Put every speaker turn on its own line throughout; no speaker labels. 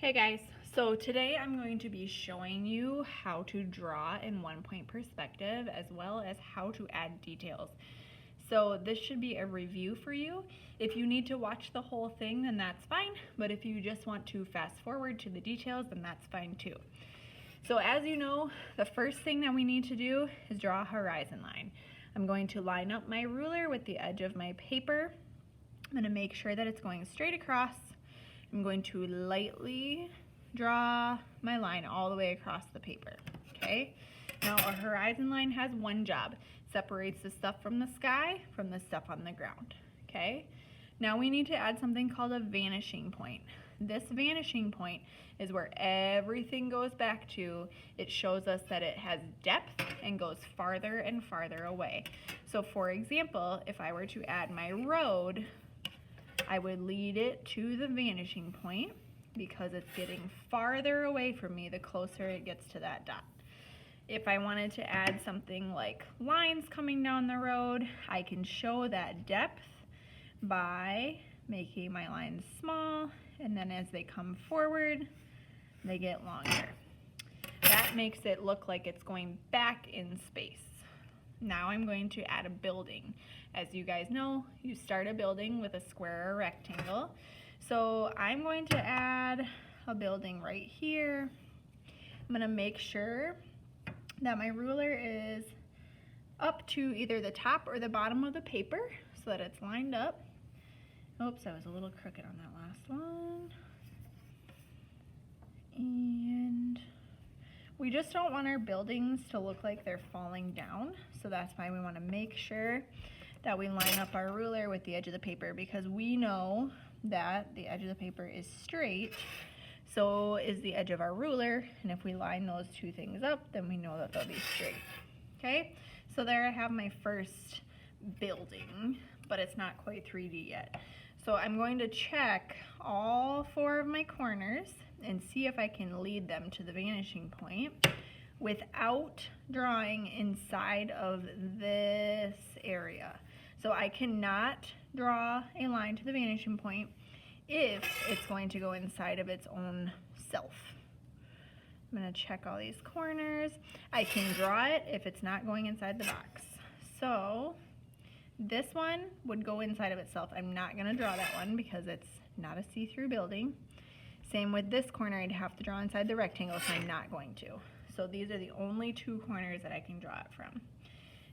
Hey guys, so today I'm going to be showing you how to draw in one-point perspective as well as how to add details. So this should be a review for you. If you need to watch the whole thing, then that's fine, but if you just want to fast forward to the details, then that's fine too. So as you know, the first thing that we need to do is draw a horizon line. I'm going to line up my ruler with the edge of my paper. I'm going to make sure that it's going straight across. I'm going to lightly draw my line all the way across the paper, okay? Now a horizon line has one job. It separates the stuff from the sky from the stuff on the ground, okay? Now we need to add something called a vanishing point. This vanishing point is where everything goes back to. It shows us that it has depth and goes farther and farther away. So for example, if I were to add my road, I would lead it to the vanishing point because it's getting farther away from me the closer it gets to that dot. If I wanted to add something like lines coming down the road, I can show that depth by making my lines small, and then as they come forward, they get longer. That makes it look like it's going back in space. Now I'm going to add a building. As you guys know, you start a building with a square or a rectangle. So I'm going to add a building right here. I'm going to make sure that my ruler is up to either the top or the bottom of the paper so that it's lined up. Oops, I was a little crooked on that last one. And we just don't want our buildings to look like they're falling down, so that's why we want to make sure that we line up our ruler with the edge of the paper, because we know that the edge of the paper is straight, so is the edge of our ruler, and if we line those two things up, then we know that they'll be straight. Okay, so there I have my first building, but it's not quite 3D yet. So I'm going to check all four of my corners and see if I can lead them to the vanishing point without drawing inside of this area. So I cannot draw a line to the vanishing point if it's going to go inside of its own self. I'm going to check all these corners. I can draw it if it's not going inside the box. So this one would go inside of itself. I'm not going to draw that one because it's not a see-through building. Same with this corner, I'd have to draw inside the rectangle, so I'm not going to. So these are the only two corners that I can draw it from.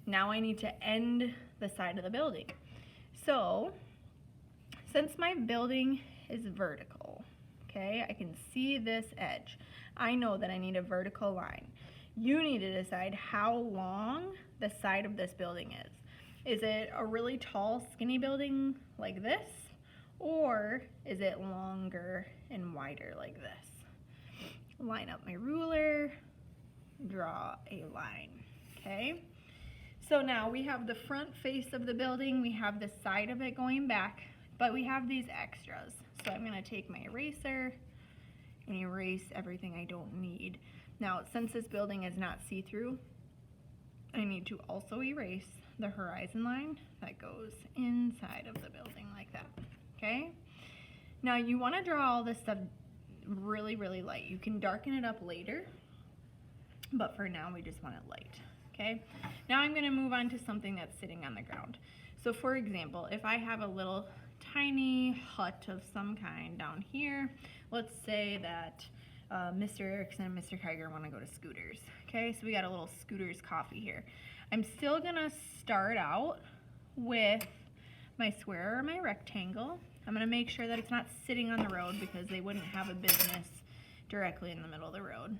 Now I need to end the side of the building. So since my building is vertical, okay, I can see this edge. I know that I need a vertical line. You need to decide how long the side of this building is. Is it a really tall, skinny building like this? Or is it longer and wider like this? Line up my ruler, draw a line, okay? So now we have the front face of the building, we have the side of it going back, but we have these extras. So I'm gonna take my eraser and erase everything I don't need. Now, since this building is not see-through, I need to also erase the horizon line that goes inside of the building like that. Okay, now you want to draw all this stuff really, really light. You can darken it up later, but for now we just want it light. Okay, now I'm going to move on to something that's sitting on the ground. So for example, if I have a little tiny hut of some kind down here, let's say that Mr. Erickson and Mr. Kiger want to go to Scooters. Okay, so we got a little Scooters coffee here. I'm still going to start out with my square or my rectangle. I'm going to make sure that it's not sitting on the road because they wouldn't have a business directly in the middle of the road.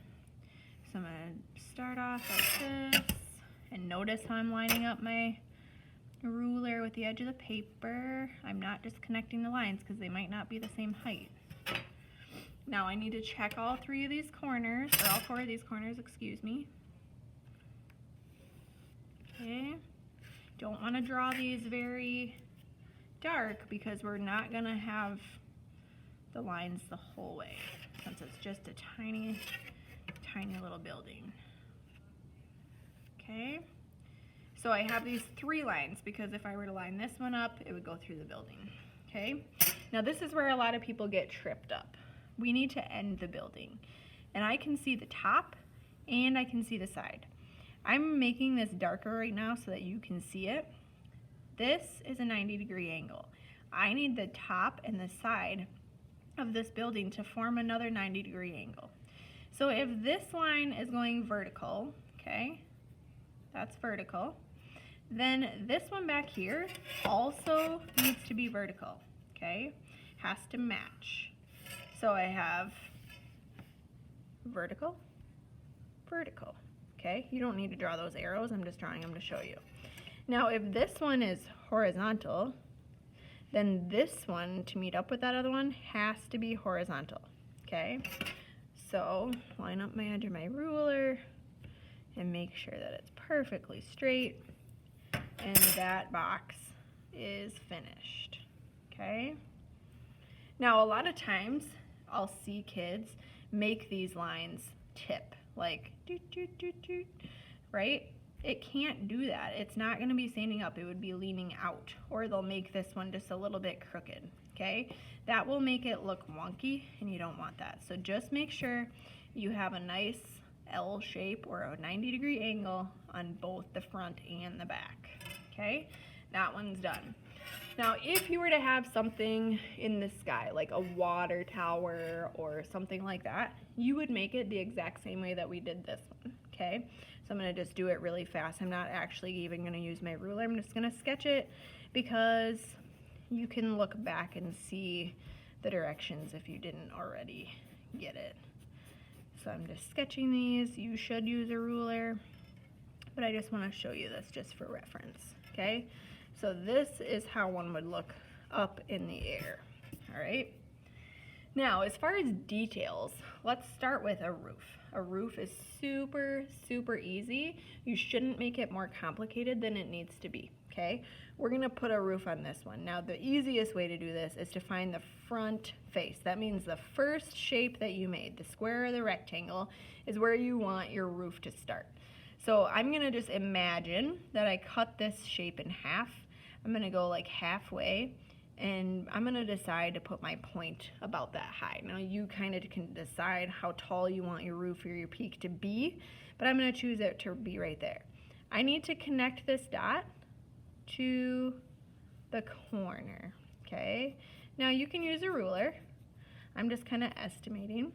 So I'm going to start off like this, and notice how I'm lining up my ruler with the edge of the paper. I'm not just connecting the lines because they might not be the same height. Now I need to check all three of these corners, or all four of these corners, excuse me. Okay, don't want to draw these very dark because we're not going to have the lines the whole way since it's just a tiny, tiny little building. Okay, so I have these three lines because if I were to line this one up, it would go through the building. Okay, now this is where a lot of people get tripped up. we need to end the building. And I can see the top and I can see the side. I'm making this darker right now so that you can see it. This is a 90-degree angle. I need the top and the side of this building to form another 90-degree angle. So if this line is going vertical, okay, that's vertical, then this one back here also needs to be vertical, okay, has to match. So I have vertical, vertical, okay? You don't need to draw those arrows, I'm just drawing them to show you. Now if this one is horizontal, then this one, to meet up with that other one, has to be horizontal, okay? So line up my edge of my ruler and make sure that it's perfectly straight, and that box is finished, okay? Now a lot of times I'll see kids make these lines tip, like doot, doot, doot, doot, right? It can't do that. It's not going to be standing up. It would be leaning out, or they'll make this one just a little bit crooked, okay? That will make it look wonky, and you don't want that. So just make sure you have a nice L shape or a 90-degree angle on both the front and the back, okay? That one's done. Now, if you were to have something in the sky, like a water tower or something like that, you would make it the exact same way that we did this one, okay? So I'm going to just do it really fast. I'm not actually even going to use my ruler. I'm just going to sketch it because you can look back and see the directions if you didn't already get it. So I'm just sketching these. You should use a ruler, but I just want to show you this just for reference, okay? So this is how one would look up in the air, all right? Now, as far as details, let's start with a roof. A roof is super, super easy. You shouldn't make it more complicated than it needs to be, okay? We're gonna put a roof on this one. Now, the easiest way to do this is to find the front face. That means the first shape that you made, the square or the rectangle, is where you want your roof to start. So I'm gonna just imagine that I cut this shape in half. I'm gonna go like halfway, and I'm gonna decide to put my point about that high. Now you kind of can decide how tall you want your roof or your peak to be, but I'm gonna choose it to be right there. I need to connect this dot to the corner, okay? Now you can use a ruler. I'm just kind of estimating.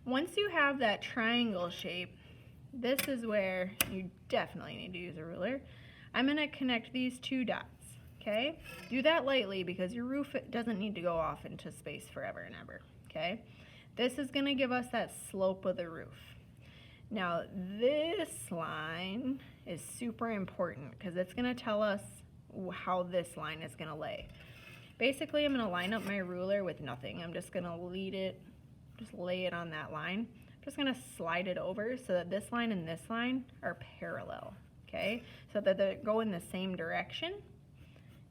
Once you have that triangle shape, this is where you definitely need to use a ruler. I'm gonna connect these two dots. Okay, do that lightly because your roof doesn't need to go off into space forever and ever, okay? This is gonna give us that slope of the roof. Now this line is super important because it's gonna tell us how this line is gonna lay. Basically, I'm gonna line up my ruler with nothing. I'm just gonna lead it, just lay it on that line. I'm just gonna slide it over so that this line and this line are parallel, okay? So that they go in the same direction.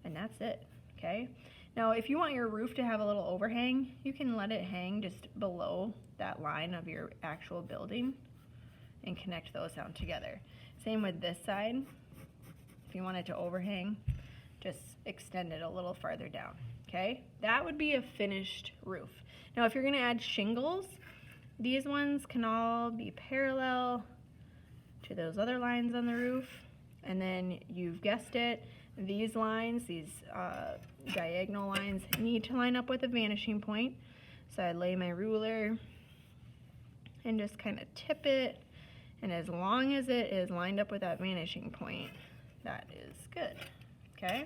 And that's it, okay? Now, if you want your roof to have a little overhang, you can let it hang just below that line of your actual building and connect those down together. Same with this side. If you want it to overhang, just extend it a little farther down, okay? That would be a finished roof. Now, if you're gonna add shingles, these ones can all be parallel to those other lines on the roof. And then you've guessed it, these lines, these diagonal lines, need to line up with a vanishing point. So I lay my ruler and just kind of tip it, and as long as it is lined up with that vanishing point, that is good, okay?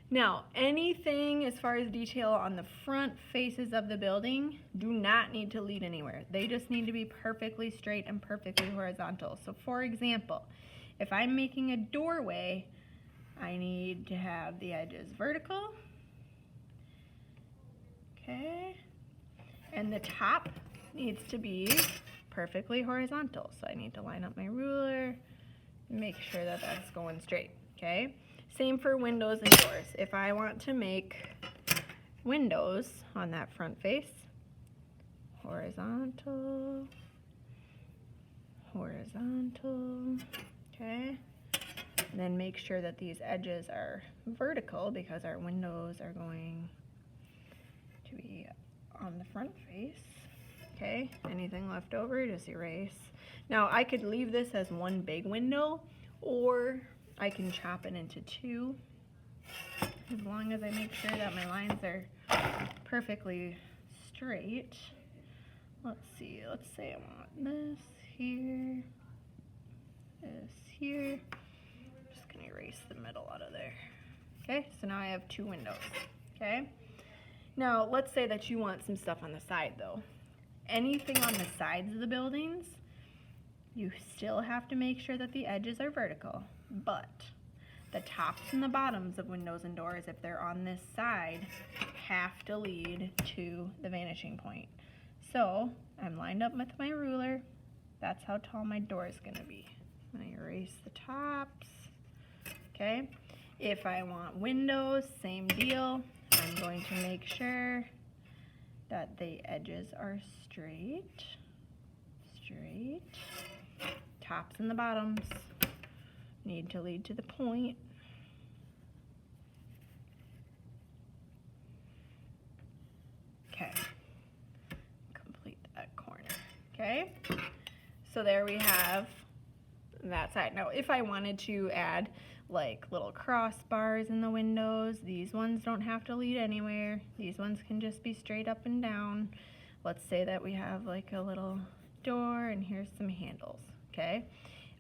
Now, anything as far as detail on the front faces of the building do not need to lead anywhere. They just need to be perfectly straight and perfectly horizontal. So for example, if I'm making a doorway, I need to have the edges vertical, okay, and the top needs to be perfectly horizontal. So I need to line up my ruler and make sure that that's going straight, okay? Same for windows and doors. If I want to make windows on that front face, horizontal, horizontal, okay? And then make sure that these edges are vertical because our windows are going to be on the front face. Okay, anything left over, just erase. Now I could leave this as one big window, or I can chop it into two, as long as I make sure that my lines are perfectly straight. Let's see, let's say I want this here, this here. I'm just gonna erase the middle out of there. Okay, so now I have two windows, okay? Now, let's say that you want some stuff on the side though. Anything on the sides of the buildings, you still have to make sure that the edges are vertical, but the tops and the bottoms of windows and doors, if they're on this side, have to lead to the vanishing point. So I'm lined up with my ruler. That's how tall my door is gonna be. I'm gonna erase the tops, okay? If I want windows, same deal. I'm going to make sure that the edges are straight. Tops and the bottoms need to lead to the point. Okay, complete that corner. Okay, so there we have that side. Now, if I wanted to add like little crossbars in the windows, these ones don't have to lead anywhere. These ones can just be straight up and down. Let's say that we have like a little door and here's some handles, okay?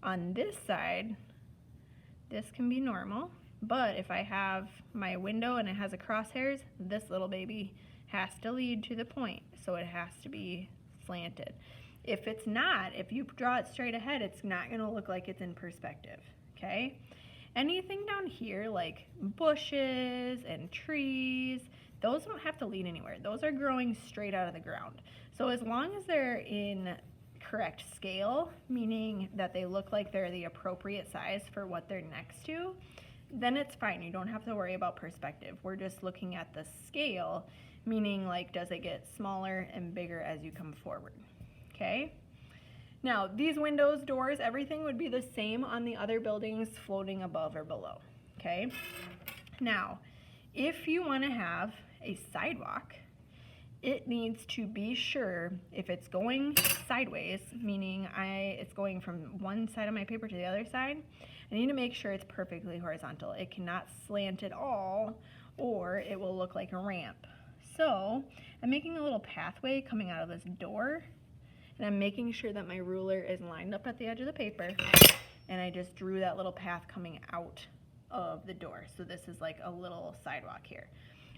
On this side, this can be normal, but if I have my window and it has a crosshairs, this little baby has to lead to the point, so it has to be slanted. If it's not, if you draw it straight ahead, it's not gonna look like it's in perspective, okay? Anything down here like bushes and trees, those don't have to lead anywhere. Those are growing straight out of the ground. So as long as they're in correct scale, meaning that they look like they're the appropriate size for what they're next to, then it's fine. You don't have to worry about perspective. We're just looking at the scale, meaning like does it get smaller and bigger as you come forward, okay? Now, these windows, doors, everything would be the same on the other buildings floating above or below, okay? Now, if you want to have a sidewalk, it needs to be sure if it's going sideways, meaning it's going from one side of my paper to the other side, I need to make sure it's perfectly horizontal. It cannot slant at all, or it will look like a ramp. So, I'm making a little pathway coming out of this door, and I'm making sure that my ruler is lined up at the edge of the paper, and I just drew that little path coming out of the door. So this is like a little sidewalk here.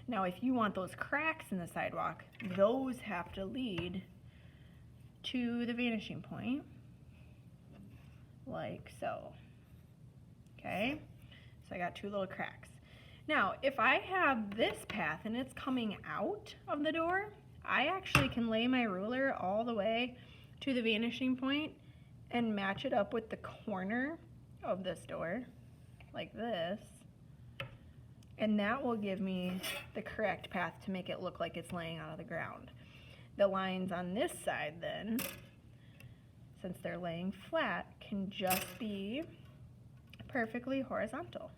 Now if you want those cracks in the sidewalk, those have to lead to the vanishing point, like so. Okay, so I got two little cracks. Now if I have this path and it's coming out of the door, I actually can lay my ruler all the way to the vanishing point and match it up with the corner of this door, like this, and that will give me the correct path to make it look like it's laying out of the ground. The lines on this side then, since they're laying flat, can just be perfectly horizontal.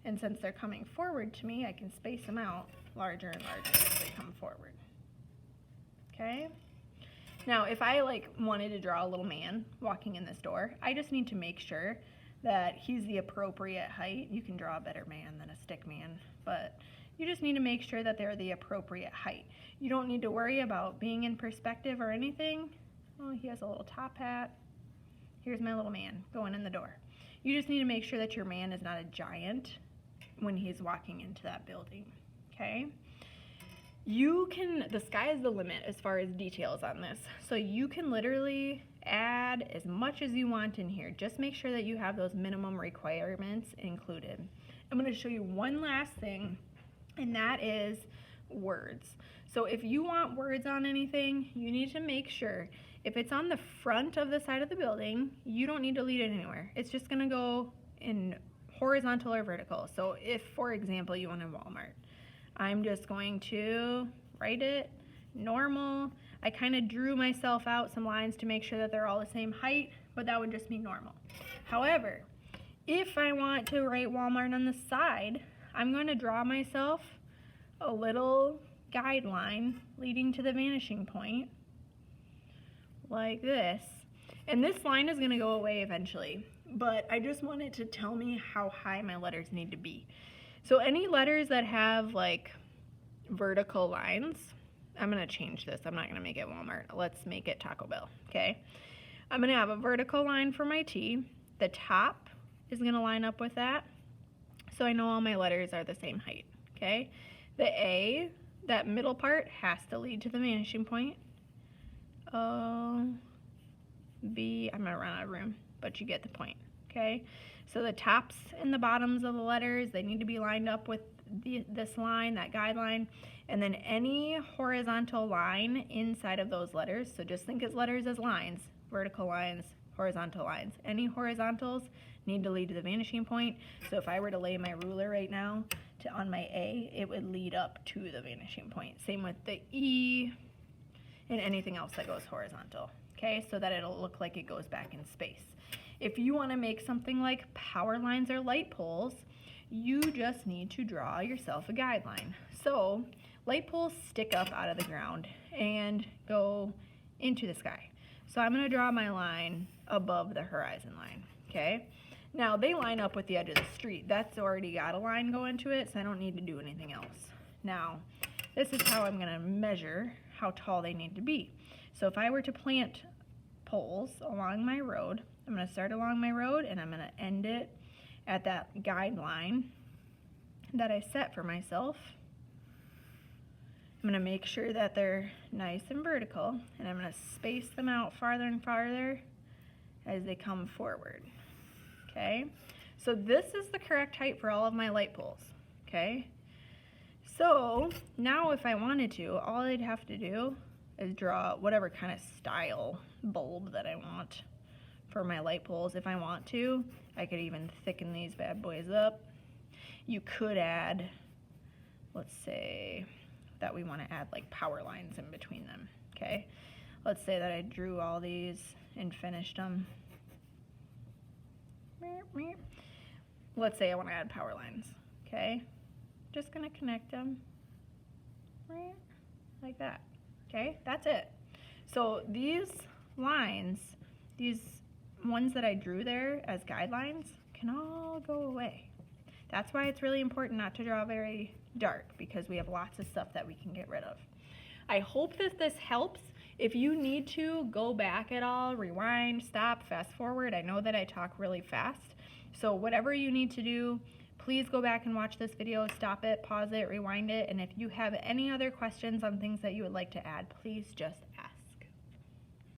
And since they're coming forward to me, I can space them out larger and larger as they come forward. Okay? Now, if I like wanted to draw a little man walking in this door, I just need to make sure that he's the appropriate height. You can draw a better man than a stick man, but you just need to make sure that they're the appropriate height. You don't need to worry about being in perspective or anything. Oh, he has a little top hat. Here's my little man going in the door. You just need to make sure that your man is not a giant when he's walking into that building, okay? The sky is the limit as far as details on this. So you can literally add as much as you want in here. Just make sure that you have those minimum requirements included. I'm going to show you one last thing, and that is words. So if you want words on anything, you need to make sure if it's on the front of the side of the building, you don't need to lead it anywhere. It's just going to go in horizontal or vertical. So if, for example, you want a Walmart, I'm just going to write it normal. I kind of drew myself out some lines to make sure that they're all the same height, but that would just be normal. However, if I want to write Walmart on the side, I'm going to draw myself a little guideline leading to the vanishing point like this. And this line is going to go away eventually, but I just want it to tell me how high my letters need to be. So any letters that have like vertical lines, I'm going to change this. I'm not going to make it Walmart. Let's make it Taco Bell, okay? I'm going to have a vertical line for my T. The top is going to line up with that, so I know all my letters are the same height, okay? The A, that middle part, has to lead to the vanishing point. O, B, I'm going to run out of room, but you get the point, okay? So the tops and the bottoms of the letters, they need to be lined up with this line, that guideline, and then any horizontal line inside of those letters, so just think of letters as lines, vertical lines, horizontal lines. Any horizontals need to lead to the vanishing point. So if I were to lay my ruler right now on my A, it would lead up to the vanishing point. Same with the E and anything else that goes horizontal, okay? So that it'll look like it goes back in space. If you want to make something like power lines or light poles, you just need to draw yourself a guideline. So light poles stick up out of the ground and go into the sky. So I'm going to draw my line above the horizon line, okay? Now they line up with the edge of the street. That's already got a line going to it, so I don't need to do anything else. Now, this is how I'm going to measure how tall they need to be. So if I were to plant poles along my road, I'm going to start along my road and I'm going to end it at that guideline that I set for myself. I'm going to make sure that they're nice and vertical, and I'm going to space them out farther and farther as they come forward, okay? So this is the correct height for all of my light poles, okay? So now if I wanted to, all I'd have to do is draw whatever kind of style bulb that I want for my light poles. If I want to, I could even thicken these bad boys up. You could add, let's say that we want to add like power lines in between them, okay? Let's say that I drew all these and finished them. Let's say I want to add power lines, okay? Just gonna connect them like that, okay? That's it. So these lines, these ones that I drew there as guidelines, can all go away. That's why it's really important not to draw very dark, because we have lots of stuff that we can get rid of. I hope that this helps. If you need to go back at all, rewind, stop, fast forward, I know that I talk really fast. So whatever you need to do, please go back and watch this video, stop it, pause it, rewind it, and if you have any other questions on things that you would like to add, please just ask.